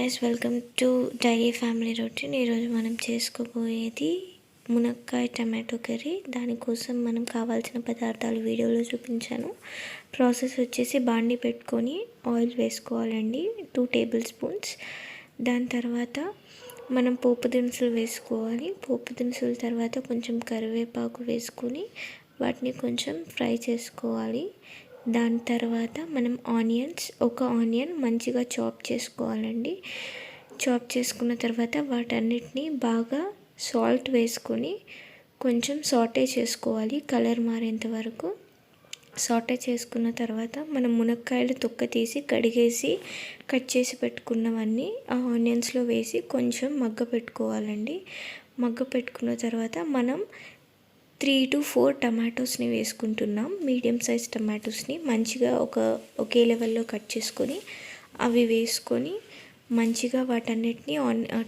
Guys, welcome to daily family routine. ఈరోజు మనం చేసుకోబోయేది మునక్కాయ టమాటో కర్రీ. దానికోసం మనం కావాల్సిన పదార్థాలు వీడియోలో చూపించాను. ప్రాసెస్ వచ్చేసి బాండి పెట్టుకొని ఆయిల్ వేసుకోవాలండి, 2 టేబుల్ స్పూన్స్. దాని తర్వాత మనం పోపు దినుసులు వేసుకోవాలి. పోపు దినుసుల తర్వాత కొంచెం కరివేపాకు వేసుకొని వాటిని కొంచెం ఫ్రై చేసుకోవాలి. దాని తర్వాత మనం ఒక ఆనియన్ మంచిగా చాప్ చేసుకోవాలండి. చాప్ చేసుకున్న తర్వాత వాటన్నిటిని బాగా సాల్ట్ వేసుకొని కొంచెం సాటే చేసుకోవాలి, కలర్ మారేంత వరకు. సాటే చేసుకున్న తర్వాత మనం మునక్కాయలు తొక్క తీసి కడిగేసి కట్ చేసి పెట్టుకున్నవన్నీ ఆ ఆనియన్స్లో వేసి కొంచెం మగ్గ పెట్టుకోవాలండి. మగ్గ పెట్టుకున్న తర్వాత మనం 3 to 4 టమాటోస్ని వేసుకుంటున్నాం. మీడియం సైజ్ టమాటోస్ని మంచిగా ఒకే లెవెల్లో కట్ చేసుకొని అవి వేసుకొని మంచిగా వాటన్నిటిని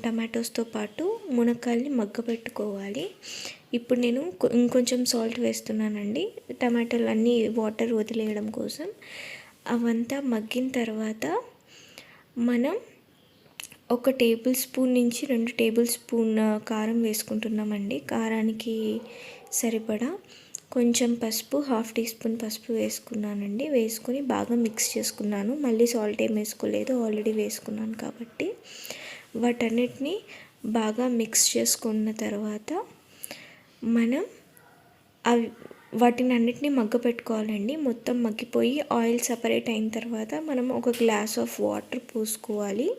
టమాటోస్తో పాటు మునక్కాయల్ని మగ్గపెట్టుకోవాలి. ఇప్పుడు నేను ఇంకొంచెం సాల్ట్ వేస్తున్నానండి, టమాటాలు అన్నీ వాటర్ వదిలేయడం కోసం. అవంతా మగ్గిన తర్వాత మనం 1 టేబుల్ స్పూన్ నుంచి 2 టేబుల్ స్పూన్ కారం వేసుకుంటున్నామండి. కారానికి సరిపడా కొంచెం పసుపు, 1/2 టీ స్పూన్ పసుపు వేసుకున్నానండి. వేసుకొని బాగా మిక్స్ చేసుకున్నాను. మళ్ళీ సాల్ట్ ఏం వేసుకోలేదు, ఆల్రెడీ వేసుకున్నాను కాబట్టి. వాటన్నిటిని బాగా మిక్స్ చేసుకున్న తర్వాత మనం వాటిని అన్నిటిని మగ్గ పెట్టుకోవాలండి. మొత్తం మగ్గిపోయి ఆయిల్ సపరేట్ అయిన తర్వాత మనం 1 గ్లాస్ ఆఫ్ వాటర్ పోసుకోవాలి.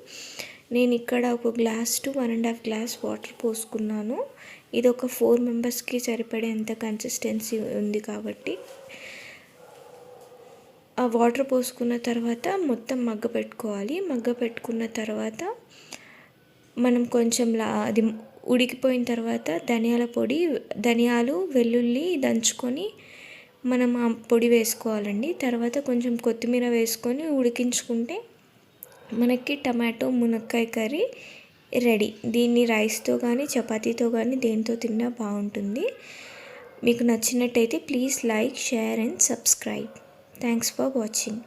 నేను ఇక్కడ 1 గ్లాస్ to 1.5 గ్లాస్ వాటర్ పోసుకున్నాను. ఇది ఒక 4 మెంబర్స్కి సరిపడేంత కన్సిస్టెన్సీ ఉంది కాబట్టి. ఆ వాటర్ పోసుకున్న తర్వాత మొత్తం మగ్గ పెట్టుకోవాలి. మగ్గ పెట్టుకున్న తర్వాత మనం కొంచెం అది ఉడికిపోయిన తర్వాత ధనియాలు, వెల్లుల్లి దంచుకొని మనం ఆ పొడి వేసుకోవాలండి. తర్వాత కొంచెం కొత్తిమీర వేసుకొని ఉడికించుకుంటే మనకి టమాటో మునక్కాయ కర్రీ రెడీ. దీన్ని రైస్తో కానీ చపాతీతో కానీ దేంతో తిన్నా బాగుంటుంది. మీకు నచ్చినట్టయితే please like, share and subscribe. Thanks for watching.